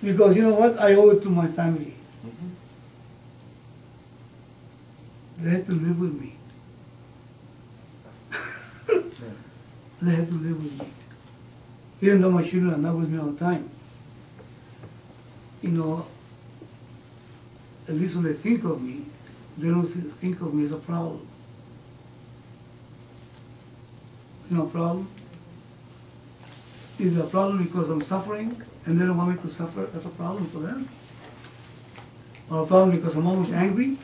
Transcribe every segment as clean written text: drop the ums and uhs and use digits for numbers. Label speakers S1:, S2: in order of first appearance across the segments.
S1: Because you know what? I owe it to my family. They had to live with me. They had to live with me. Even though my children are not with me all the time. You know, at least when they think of me, they don't think of me as a problem. You know, a problem? Is it a problem because I'm suffering and they don't want me to suffer? That's a problem for them. Or a problem because I'm always angry?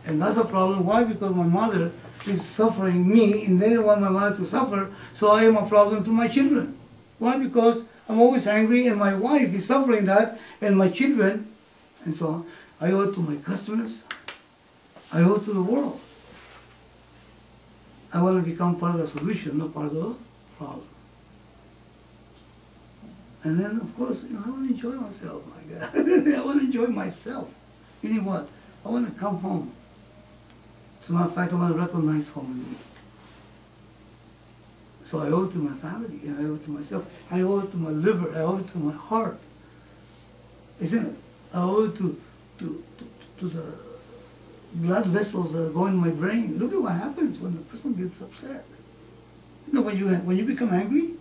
S1: And that's a problem. Why? Because my mother is suffering me and they don't want my mother to suffer, so I am a problem to my children. Why? Because I'm always angry and my wife is suffering that and my children and so on. I owe it to my customers. I owe it to the world. I want to become part of the solution, not part of the problem. And then, of course, you know, I want to enjoy myself. My God. I want to enjoy myself. Meaning what? I want to come home. As a matter of fact, I want to recognize home in me. So I owe it to my family, and I owe it to myself. I owe it to my liver. I owe it to my heart. Isn't it? I owe it to the blood vessels that are going in my brain. Look at what happens when the person gets upset. You know, when you become angry,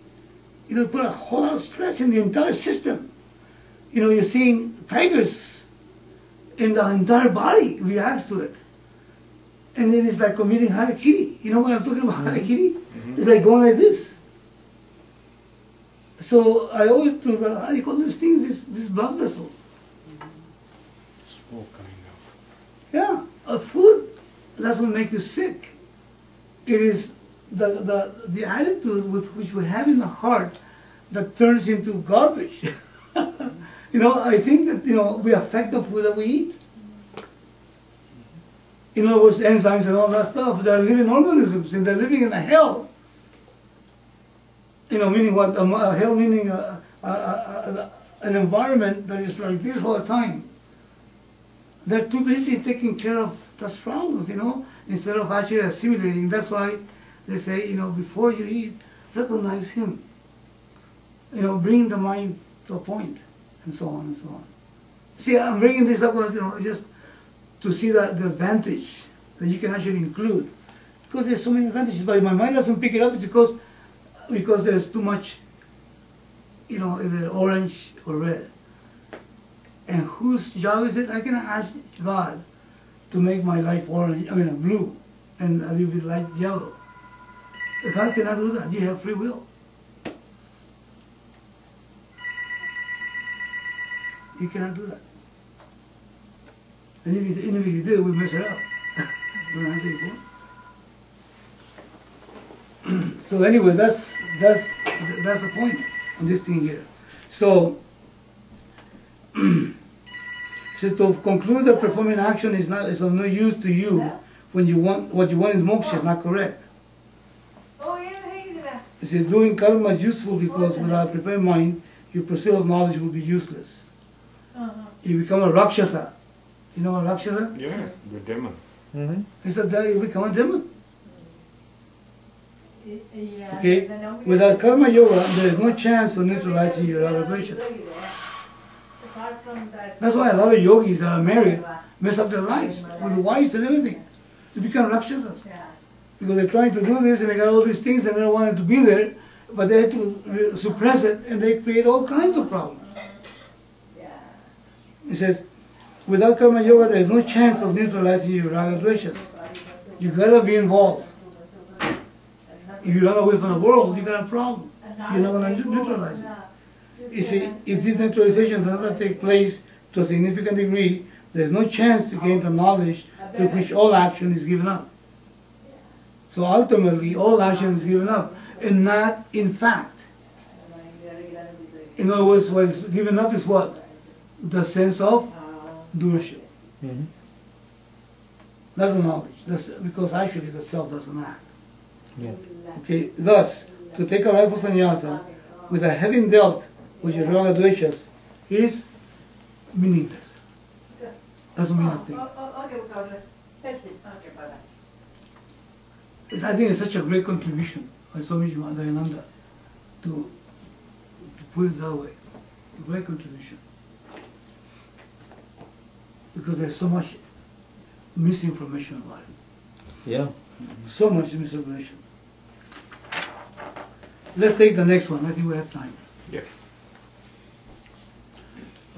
S1: you know, you put a whole lot of stress in the entire system. You know, you're seeing tigers in the entire body reacts to it. And then it's like committing harakiri. You know what I'm talking about, harakiri? It's like going like this. So I always do the, how do you call these things, these blood vessels?
S2: Smoke coming out.
S1: Yeah, food doesn't make you sick. It is the attitude with which we have in the heart that turns into garbage. You know, I think that, you know, we affect the food that we eat. In other words, enzymes and all that stuff, they're living organisms and they're living in a hell. You know, meaning what? A hell meaning an environment that is like this all the time. They're too busy taking care of those problems, you know, instead of actually assimilating. That's why they say, you know, before you eat, recognize him. You know, bring the mind to a point, and so on and so on. See, I'm bringing this up, you know, just to see the advantage that you can actually include. Because there's so many advantages, but if my mind doesn't pick it up, it's because there's too much, you know, either orange or red. And whose job is it? I can ask God to make my life orange, blue, and a little bit light yellow. God cannot do that. You have free will. You cannot do that. And if you do, we mess it up. Don't I say before? So anyway, that's the point on this thing here. So, so to conclude that performing action is of no use to you when what you want is moksha is not correct. You see, doing karma is useful because without a prepared mind, your pursuit of knowledge will be useless. You become a rakshasa. You know a rakshasa?
S2: Yeah, the demon.
S1: He said that you become a demon. Okay? Without karma yoga, there is no chance of neutralizing your aggressions. That's why a lot of yogis that are married mess up their lives with wives and everything. They become rakshasas. Because they're trying to do this and they got all these things and they don't want it to be there, but they have to suppress it and they create all kinds of problems. He says, without karma yoga, there is no chance of neutralizing your raga dveshas. You gotta be involved. If you run away from the world, you got a problem. You're not gonna neutralize it. You see, if this neutralization does not take place to a significant degree, there is no chance to gain the knowledge through which all action is given up. So ultimately, all action is given up, and not in fact. In other words, what is given up is what? The sense of doership. That's the knowledge. That's because actually the self doesn't act. Okay. Thus, to take a life of sannyasa without having dealt with your raga dveshas is meaningless. Doesn't mean a thing. I think it's such a great contribution by Swami Dayananda to put it that way. A great contribution. because there's so much misinformation about it.
S3: Yeah.
S1: So much misinformation. Let's take the next one. I think we have time.
S2: Yeah.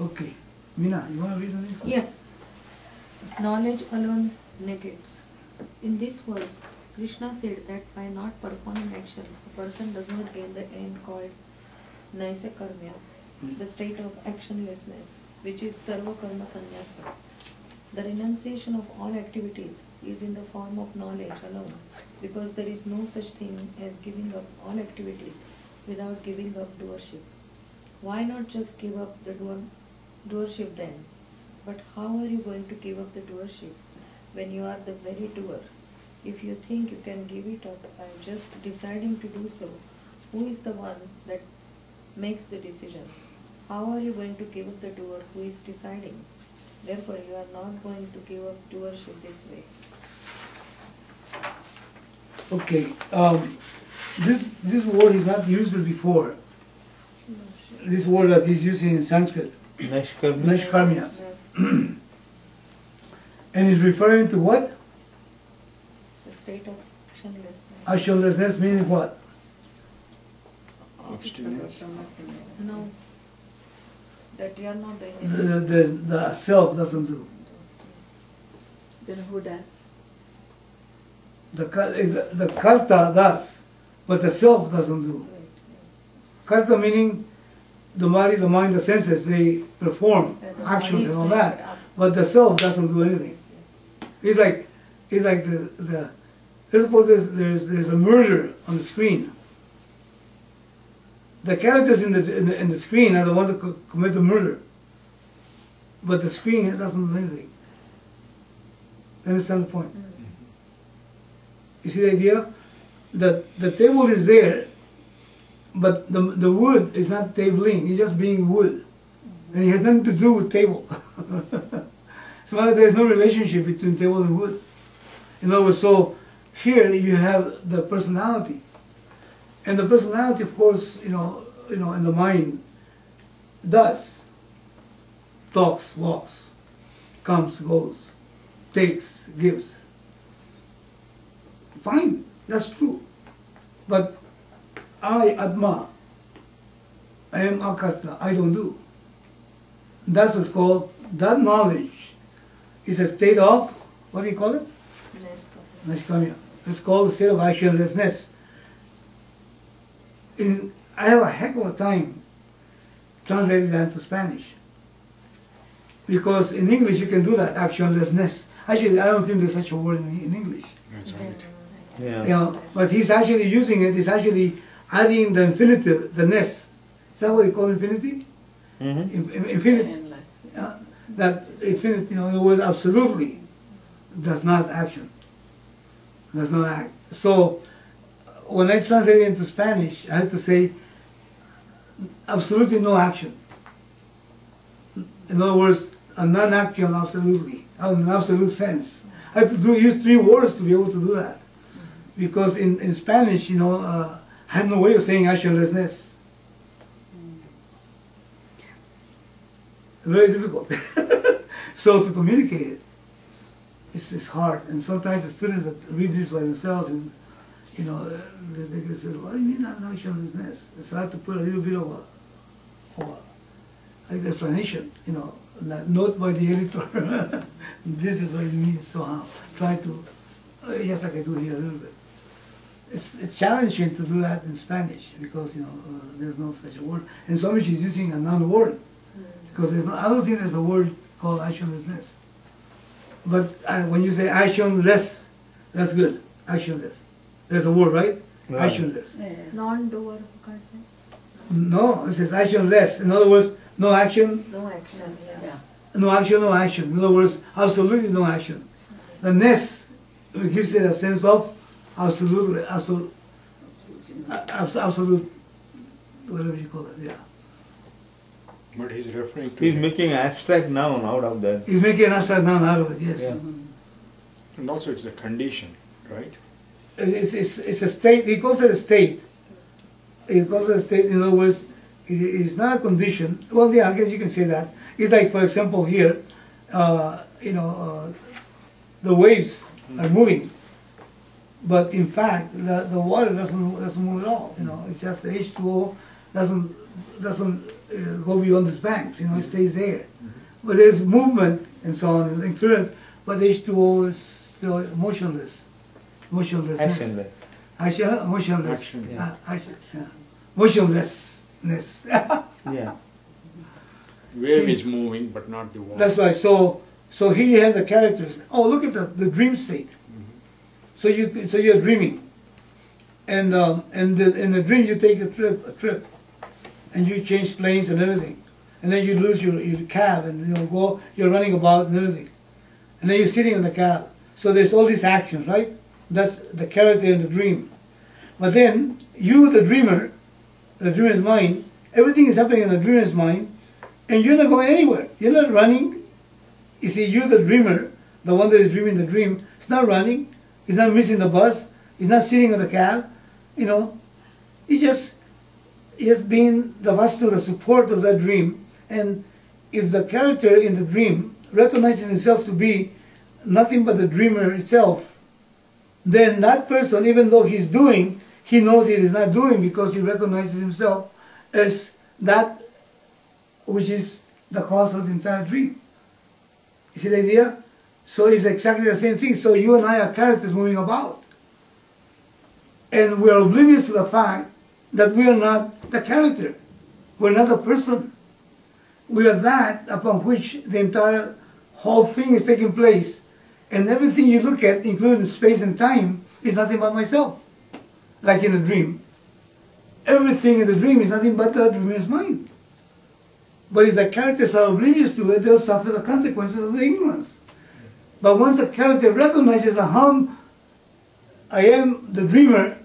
S1: Okay. Meena, you want to read the next one?
S4: Yeah. Knowledge alone negates. In this verse, Krishna said that by not performing action, a person does not gain the end called naisakarmya, the state of actionlessness, which is sarva karma sannyasa. The renunciation of all activities is in the form of knowledge alone, because there is no such thing as giving up all activities without giving up doership. Why not just give up the doership then? But how are you going to give up the doership when you are the very doer? If you think you can give it up by just deciding to do so, who is the one that makes the decision? How are you going to give up the doer who is deciding? Therefore, you are not going to give up doership this way.
S1: Okay. This word is not used before. This word that he's using in Sanskrit,
S3: Nishkarmya.
S1: Nishkarmya.
S4: Yes.
S1: And he's referring to what?
S4: The state of actionlessness.
S1: Actionlessness meaning what?
S2: Abstinence.
S4: No. That you are not doing it.
S1: The self doesn't do.
S5: Then who does?
S1: The karta does, but the self doesn't do. Karta meaning the body, the mind, the senses, they perform
S4: The
S1: actions
S4: body is
S1: and all
S4: doing
S1: that,
S4: it up.
S1: but the self doesn't do anything. It's like let's suppose there's a murder on the screen. The characters in the screen are the ones that commit the murder, but the screen doesn't do anything. Understand the point? You see the idea? That the table is there, but the wood is not tabling, it's just being wood. And it has nothing to do with table. So there's no relationship between table and wood. In other words, so here you have the personality. And the personality, of course, in the mind does. Talks, walks, comes, goes, takes, gives. Fine, that's true. But I, Atma, I am Akarta, I don't do. That's what's called, that knowledge is a state of, what do you call it? Nishkamya. It's called the state of actionlessness. I have a heck of a time translating that into Spanish. Because in English you can do that, actionlessness. Actually, I don't think there's such a word in English.
S2: That's right.
S3: Yeah.
S1: But he's actually using it, he's actually adding the infinitive, the ness. Is that what you call infinity?
S3: Mm-hmm.
S1: Infinity.
S5: Endless.
S1: That infinity, in other words, absolutely does not action. Does not act. So when I translate it into Spanish, I have to say absolutely no action. In other words, a non-action absolutely, in an absolute sense. I have to use 3 words to be able to do that. Because in Spanish, I have no way of saying actionlessness. Very difficult. So to communicate it, it's hard. And sometimes the students that read this by themselves, and they can say, "What do you mean actionlessness?" So I have to put a little bit of a explanation, note by the editor. This is what it means. So try to, just like I do here a little bit. It's challenging to do that in Spanish because there's no such a word. And Swamiji is using a non-word because I don't think there's a word called actionlessness. But when you say actionless, that's good. Actionless. There's a word, right?
S3: Right.
S1: Actionless.
S4: Non-doer,
S1: No, it says actionless. In other words, no action,
S4: no action.
S5: Yeah.
S1: no action, no action. In other words, absolutely no action. The ness gives it a sense of absolute, whatever you call it, yeah.
S2: But he's referring to
S3: He's making abstract noun out of that.
S1: He's making an abstract noun out of it, yes.
S3: Yeah.
S2: and also it's a condition, right?
S1: It's a state, he calls it a state. He calls it a state, in other words, it's not a condition. Well, yeah, I guess you can say that. It's like, for example, here, the waves are moving, but in fact the water doesn't move at all. It's just the H2O doesn't go beyond its banks. It stays there. But there's movement and so on and current, but H2O is still motionless. Motionlessness. Motionless.
S2: Action.
S3: Yeah.
S1: Yeah. Motionlessness.
S3: Yeah.
S2: Wave
S1: See,
S2: is moving, but not the water.
S1: That's right. So here you have the characters. Oh, look at the dream state. So you're dreaming, and in the dream you take a trip, and you change planes and everything, and then you lose your cab and you're running about and everything, and then you're sitting in the cab. So there's all these actions, right? That's the character in the dream. But then you, the dreamer's mind, everything is happening in the dreamer's mind, and you're not going anywhere. You're not running. You see, you, the dreamer, the one that is dreaming the dream, is not running. He's not missing the bus. He's not sitting in the cab. He's just being the vastu, the support of that dream. And if the character in the dream recognizes himself to be nothing but the dreamer itself, then that person, even though he's doing, he knows he is not doing because he recognizes himself as that which is the cause of the entire dream. You see the idea? So it's exactly the same thing. So you and I are characters moving about. And we are oblivious to the fact that we are not the character. We're not the person. We are that upon which the entire whole thing is taking place. And everything you look at, including space and time, is nothing but myself. Like in a dream. Everything in the dream is nothing but the dreamer's mind. But if the characters are oblivious to it, they'll suffer the consequences of their ignorance. But once a character recognizes, I am the dreamer,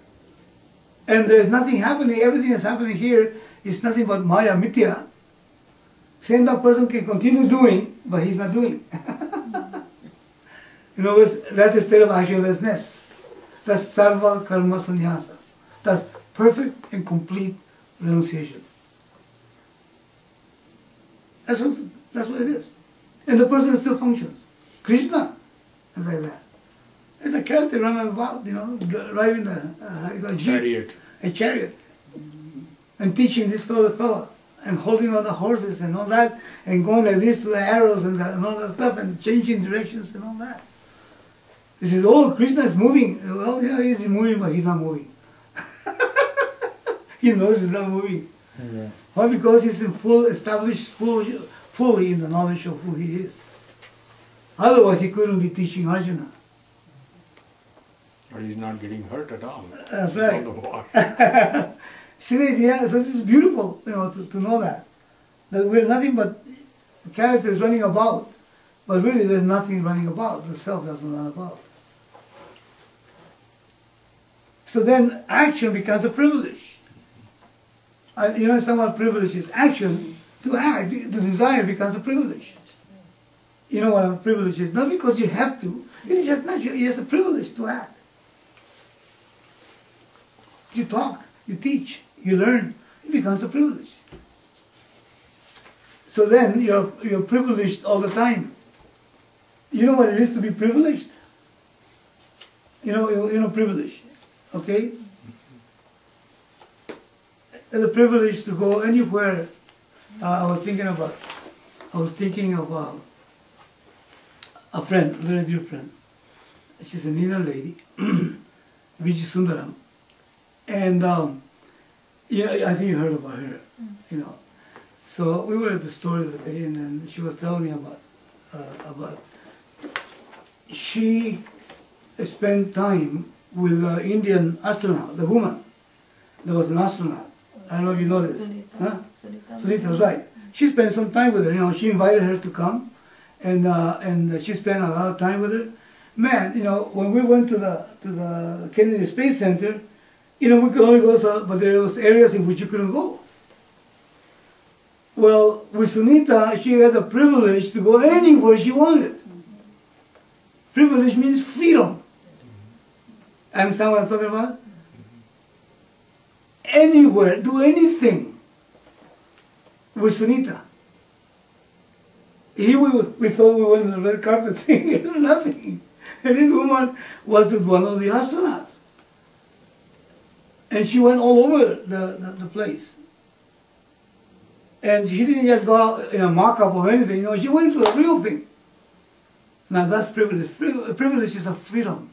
S1: and there's nothing happening, everything that's happening here is nothing but Maya, Mithya, then that person can continue doing, but he's not doing. That's a state of actionlessness. That's sarva karma sannyasa. That's perfect and complete renunciation. That's what it is. And the person still functions. Krishna is like that. There's a character running about, driving a chariot, and teaching this fellow, and holding on the horses and all that, and going like this to the arrows and all that stuff, and changing directions and all that. He says, oh, Krishna is moving. Well, yeah, he's moving, but he's not moving. He knows he's not moving.
S3: Yeah.
S1: Why? Because he's in fully in the knowledge of who he is. Otherwise, he couldn't be teaching Arjuna.
S2: But he's not getting hurt at all.
S1: That's right.
S2: On the walk.
S1: See the idea? So it's beautiful, to know that we're nothing but characters running about, but really there's nothing running about. The self doesn't run about. So then action becomes a privilege. You understand what privilege is? Action, to act, the desire becomes a privilege. You know what a privilege is? Not because you have to, it is just natural, it's just a privilege to act. You talk, you teach, you learn, it becomes a privilege. So then you're privileged all the time. You know what it is to be privileged? You know privilege, okay? The privilege to go anywhere. I was thinking of a friend, a very dear friend. She's an Indian lady, Vijay Sundaram, and I think you heard about her, So we were at the store the other day, and then she was telling me about she spent time with an Indian astronaut, the woman. There was an astronaut. I don't know if you know this.
S4: Sunita.
S1: Huh?
S4: Sunita.
S1: Sunita was right. She spent some time with her. She invited her to come, and she spent a lot of time with her. Man, when we went to the Kennedy Space Center, we could only go so, but there was areas in which you couldn't go. Well, with Sunita, she had the privilege to go anywhere she wanted. Privilege means freedom. Understand what I'm talking about? Anywhere, do anything with Sunita. we thought we went on the red carpet thing. It's nothing. And this woman was with one of the astronauts. And she went all over the place. And she didn't just go out in a mock-up or anything, she went to the real thing. Now that's privilege. Privilege is a freedom.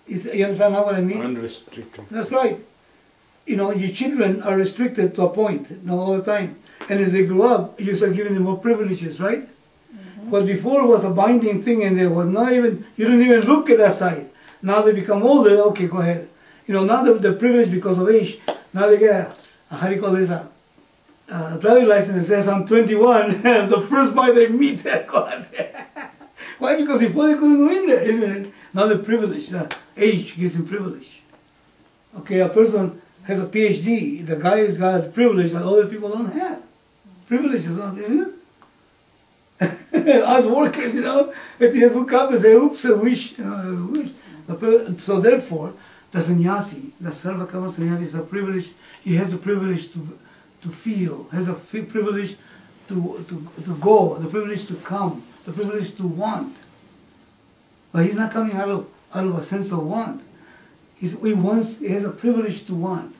S1: You understand now what I mean?
S2: Unrestricted.
S1: That's right. Your children are restricted to a point, all the time. And as they grow up, you start giving them more privileges, right? Mm-hmm. But before it was a binding thing, and there was not even, you didn't even look at that side. Now they become older, okay, go ahead. Now the privilege because of age, now they get how do you call this, a driving license that says I'm 21, the first boy they meet, God. Why? Because before they couldn't go in there, isn't it? Now the privilege, age gives him privilege. Okay, a person has a PhD, the guy has got privilege that other people don't have. Privilege is not, isn't it? Us workers, if you look up and say, oops, I wish. So therefore, the sannyasi, the sarva-karma sannyasi is a privilege. He has the privilege to feel, has a privilege to go, the privilege to come, the privilege to want. But he's not coming out of a sense of want. He has a privilege to want.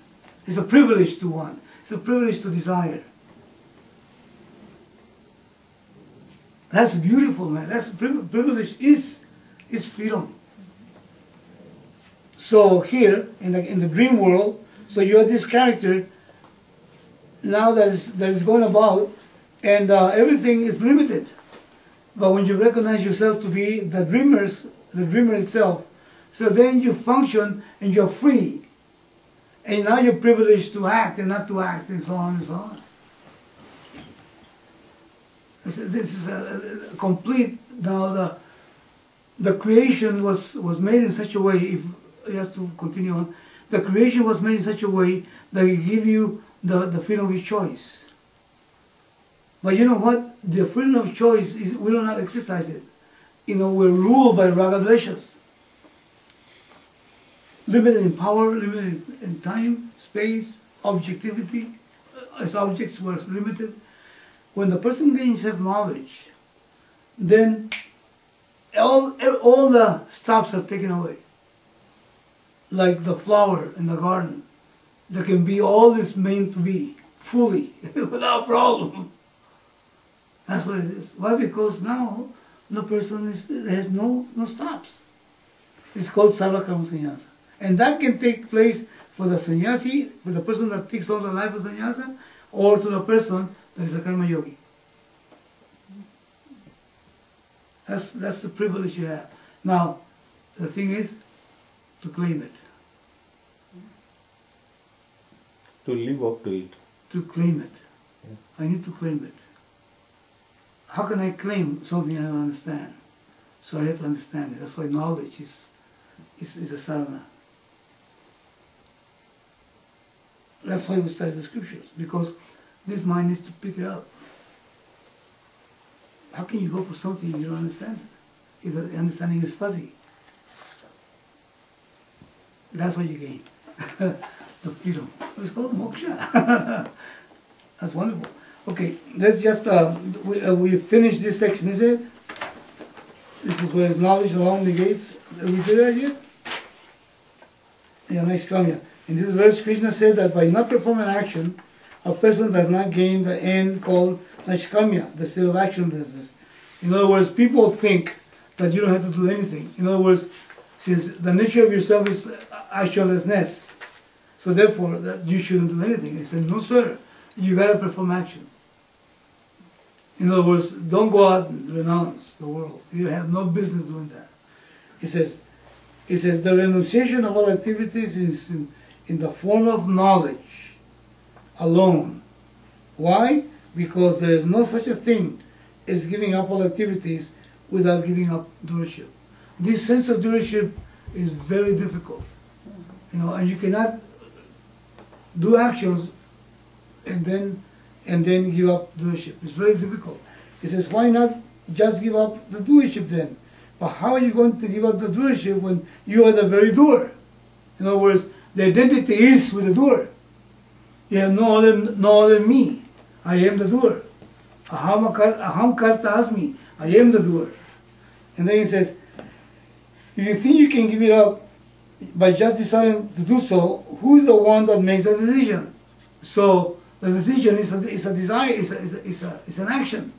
S1: It's a privilege to want. It's a privilege to desire. That's beautiful, man. That's privilege is freedom. So here in the dream world, so you are this character now that is going about, and everything is limited. But when you recognize yourself to be the dreamer itself, so then you function and you're free. And now you're privileged to act and not to act, and so on and so on. This is a complete, now the creation was made in such a way, if it has to continue on, the creation was made in such a way that it give you the freedom of choice. But you know what? The freedom of choice is, we don't exercise it. We're ruled by raga-dveshas. Limited in power, limited in time, space, objectivity. As objects were limited. When the person gains self-knowledge, then all the stops are taken away. Like the flower in the garden. There can be all this meant to be, fully, without problem. That's what it is. Why? Because now the person has no stops. It's called sarva-karma sannyasa. And that can take place for the sannyasi, for the person that takes on the life of sannyasa, or to the person that is a karma yogi. That's the privilege you have. Now, the thing is to claim it.
S3: To live up to it.
S1: To claim it. Yeah. I need to claim it. How can I claim something I don't understand? So I have to understand it. That's why knowledge is a sadhana. That's why we study the scriptures, because this mind needs to pick it up. How can you go for something you don't understand? If the understanding is fuzzy. That's what you gain. The freedom. It's called moksha. That's wonderful. Okay, let's just, we finished this section, is it? This is where is knowledge along the gates. Did we do that yet? Yeah, nice kamya. In this verse, Krishna said that by not performing action, a person does not gain the end called nashkamya, the state of actionlessness. In other words, people think that you don't have to do anything. In other words, since the nature of yourself is actionlessness, so therefore that you shouldn't do anything. He said, no sir, you got to perform action. In other words, don't go out and renounce the world. You have no business doing that. He says the renunciation of all activities is in the form of knowledge alone. Why? Because there is no such a thing as giving up all activities without giving up doership. This sense of doership is very difficult. And you cannot do actions and then give up doership. It's very difficult. He says, why not just give up the doership then? But how are you going to give up the doership when you are the very doer? In other words, the identity is with the doer. You have no other me. I am the doer. Aham karta asmi. I am the doer. And then he says, if you think you can give it up by just deciding to do so, who is the one that makes the decision? So the decision is a desire, is an action.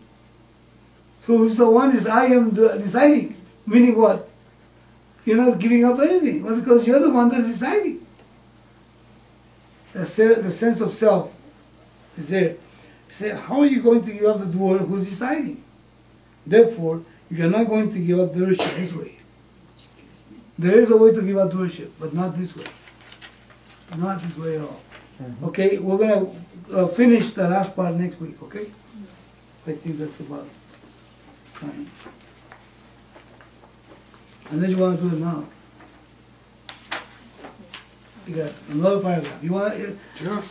S1: So who's the one is I am deciding? Meaning what? You're not giving up anything. Well, because you're the one that's deciding. The sense of self is there. Say, how are you going to give up the doer who's deciding? Therefore, you are not going to give up doership this way. There is a way to give up doership, but not this way. Not this way at all. Okay, we're going to finish the last part next week, okay? I think that's about time. Unless you want to do it now. You got another paragraph. You want to,
S2: Sure.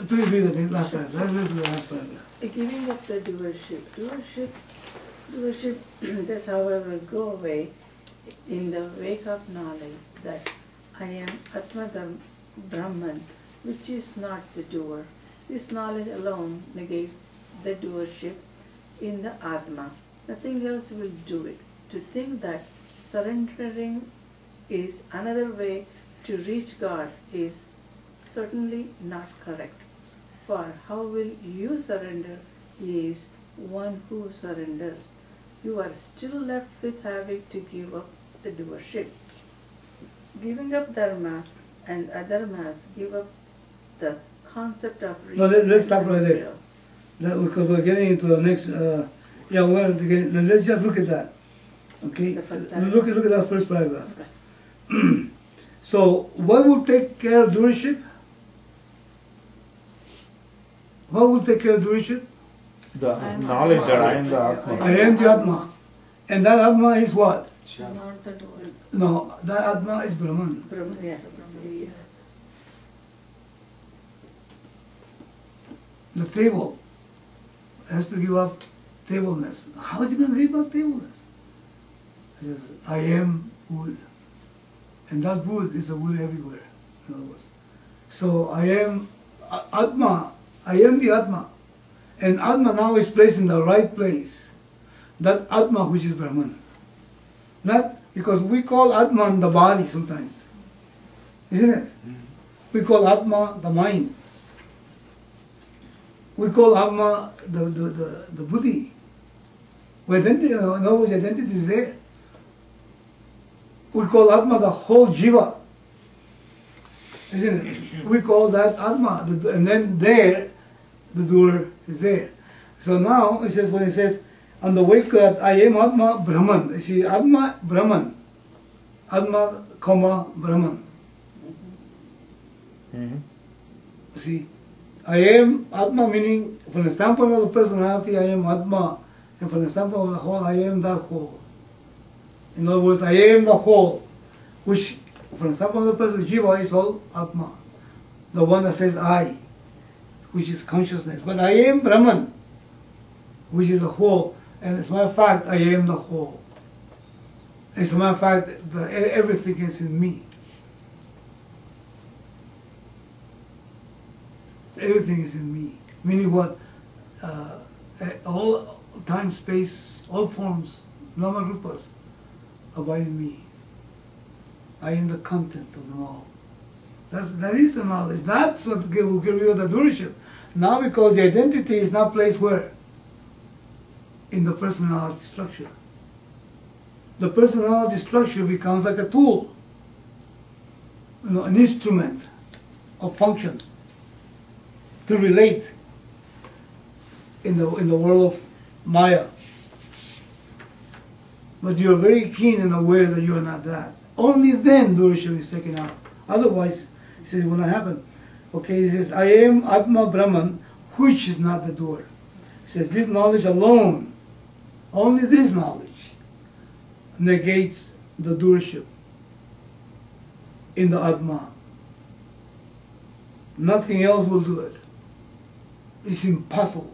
S1: please read the last paragraph. Let's listen to the last paragraph.
S5: Giving up the doership does, however, go away in the wake of knowledge that I am Atma Brahman, which is not the doer. This knowledge alone negates the doership in the Atma. Nothing else will do it. To think that surrendering is another way to reach God is certainly not correct. For how will you surrender? He is one who surrenders. You are still left with having to give up the doership. Giving up dharma and adharmas give up the concept of
S1: No, let's stop right there. Because we're getting into the next, let's just look at that. Okay?
S5: The first
S1: Look at that first paragraph. Okay. So, what will take care of doership? What will take care of doership?
S3: The
S4: I am
S3: knowledge
S4: Atma.
S3: that I am the Atma.
S1: I am the Atma. And that Atma is what?
S4: Not the doer.
S1: No, that Atma is Brahman.
S5: Brahman, yeah.
S1: The table has to give up tableness. How is he going to give up tableness? He says, I am wood. And that wood is a wood everywhere, in other words. So I am Atma, I am the Atma. And Atma now is placed in the right place. That Atma which is Brahman. Not because we call Atman the body sometimes. Isn't it? We call Atma the mind. We call Atma the buddhi. Where identity, in other words, identity is there. We call Atma the whole jiva. Isn't it? We call that Atma. And then there, the doer is there. So now, it says, when it says, on the wake that I am Atma Brahman. You see, Atma Brahman. Atma, comma, Brahman.
S3: Mhm.
S1: See, I am Atma meaning, from the standpoint of the personality, I am Atma. And from the standpoint of the whole, I am that whole. In other words, I am the whole, which from the standpoint of the person, Jiva is all Atma. The one that says I, which is consciousness. But I am Brahman, which is a whole. And as a matter of fact, I am the whole. As a matter of fact, everything is in me. Everything is in me. Meaning what? All time, space, all forms, nama rupas, abide in me. I am the content of them all. That is the knowledge. That's what will give you the doership. Now because the identity is not placed where? In the personality structure. The personality structure becomes like a tool, an instrument of function to relate in the world of Maya. But you are very keen and aware that you are not that. Only then doership is taken out. Otherwise, he says it will not happen. Okay, he says, I am Atma Brahman, which is not the doer. He says, this knowledge alone, only this knowledge, negates the doership in the Atma. Nothing else will do it. It's impossible.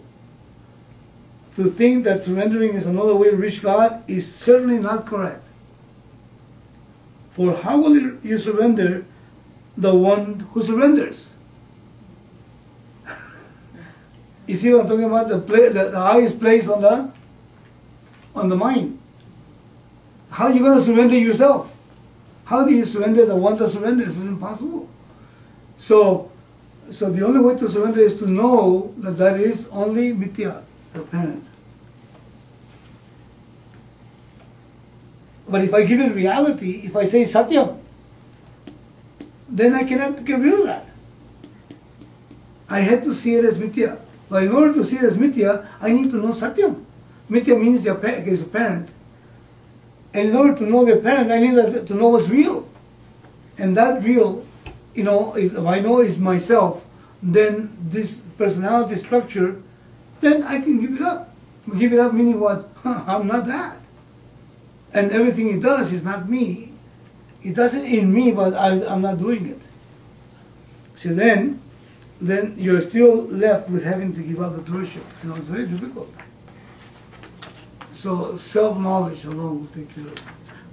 S1: To think that surrendering is another way to reach God is certainly not correct. For how will you surrender the one who surrenders? You see what I'm talking about? The eye is placed on the mind. How are you going to surrender yourself? How do you surrender the one that surrenders? It's impossible. So the only way to surrender is to know that that is only mithya, apparent. But if I give it reality, if I say satyam, then I cannot get rid of that. I had to see it as mithya. But in order to see it as mithya, I need to know satyam. Mithya means is apparent. And in order to know the apparent, I need to know what's real. And that real, if I know is myself, then this personality structure, then I can give it up. Give it up meaning what? I'm not that. And everything it does is not me. It does it in me, but I'm not doing it. So then you're still left with having to give up the doership. It's very difficult. So self-knowledge alone will take care of it.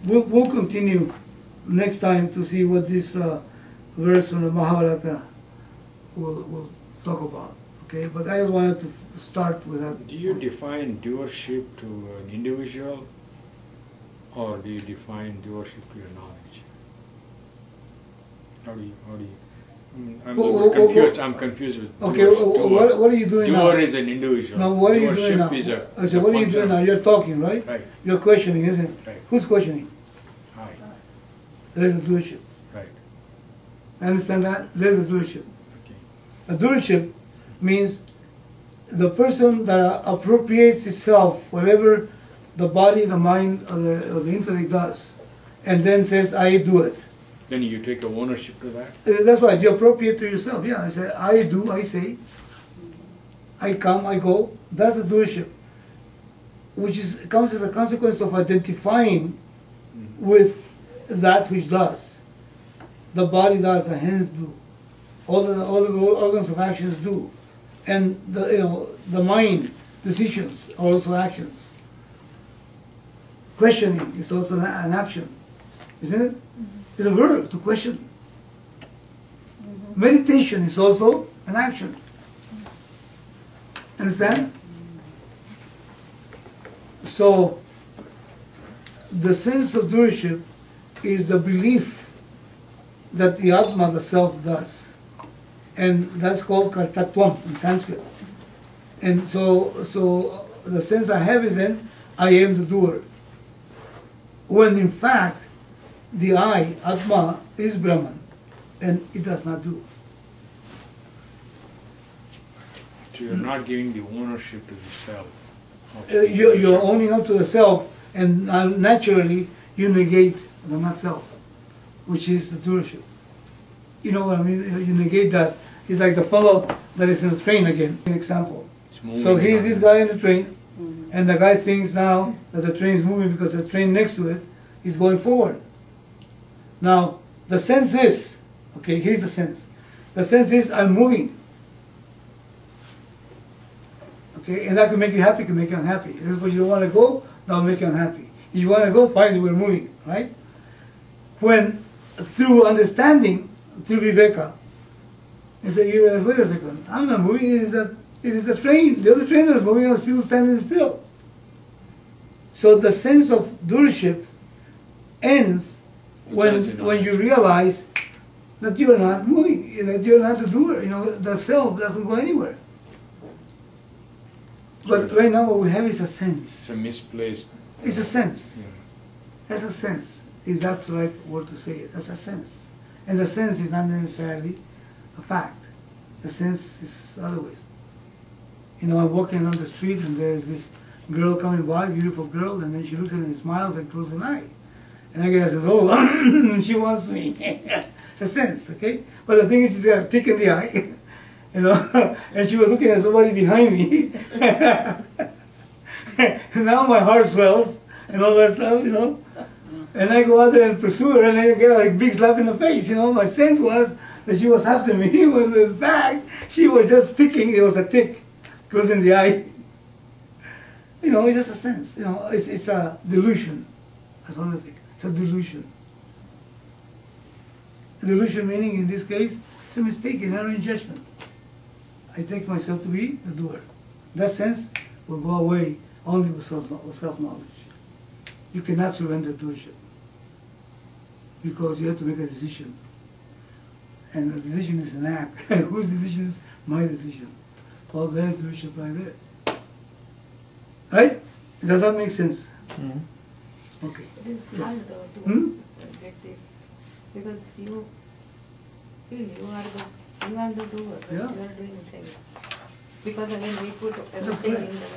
S1: We'll continue next time to see what this verse from the Mahabharata will talk about. Okay, but I just wanted to start with that.
S2: Do you define doership to an individual, or do you define doership to your knowledge? How do you? Confused. I'm confused with
S1: Okay,
S2: doers.
S1: what are you doing now?
S2: Doer is an individual.
S1: Now, what are you doing now?
S2: Doership
S1: I said, what are you doing now? You're talking, right?
S2: Right.
S1: You're questioning, isn't it?
S2: Right.
S1: Who's questioning?
S2: Hi.
S1: There's a doership.
S2: Right.
S1: Understand that? There's a doership.
S2: Okay.
S1: A doership means the person that appropriates itself, whatever the body, the mind, or the intellect does, and then says, I do it.
S2: Then you take a ownership to that.
S1: That's right, you appropriate to yourself. Yeah, I say, I do, I say, I come, I go. That's the doership, which comes as a consequence of identifying with that which does. The body does, the hands do, all the organs of actions do, and the mind, decisions are also actions. Questioning is also an action, isn't it? It's a verb to question. Meditation is also an action. Understand? So, the sense of doership is the belief that the Atma, the Self, does. And that's called kartatvam in Sanskrit. And so the sense I have is then, I am the doer. When in fact, the I, Atma, is Brahman, and it does not do.
S2: So you're not giving the ownership to the self.
S1: You're owning up to the self, and naturally you negate the not self, which is the doership. You know what I mean? You negate that. It's like the fellow that is in the train again. An example. So here's this guy in the train, and the guy thinks now that the train is moving because the train next to it is going forward. Now, the sense is, okay, here's the sense. The sense is, I'm moving. Okay, and that can make you happy, can make you unhappy. This is what you don't want to go, that'll make you unhappy. If you want to go, fine, we're moving, right? When, through understanding, through Viveka, you say, wait a second, I'm not moving, it is a train. The other train is moving, I'm still standing still. So the sense of doership ends when you realize that you're not moving, that you're not the doer. The self doesn't go anywhere. But right now what we have is a sense.
S2: It's a misplaced.
S1: It's a sense.
S2: Yeah.
S1: That's a sense. If that's the right word to say it, that's a sense. And the sense is not necessarily a fact. The sense is otherwise. I'm walking on the street and there's this girl coming by, beautiful girl, and then she looks at me and smiles and closes an eye. And I guess, oh, she wants me. It's a sense, okay? But the thing is, she's got a tick in the eye, and she was looking at somebody behind me. And now my heart swells and all that stuff, And I go out there and pursue her, and I get a big slap in the face, My sense was that she was after me, when in fact, she was just ticking. It was a tick, closing the eye. It's just a sense. It's a delusion. That's another thing. It's a delusion. A delusion meaning, in this case, it's a mistake in error in judgment. I take myself to be the doer. That sense will go away only with self-knowledge. You cannot surrender doership because you have to make a decision. And the decision is an act. Whose decision is? My decision. Oh, there's doership right there. Right? Does that make sense? Okay.
S4: It is hard to get this because you feel you are the doer, right?
S1: Yeah.
S4: You are doing things. Because I mean we put
S1: That's
S4: everything
S1: right.
S4: in the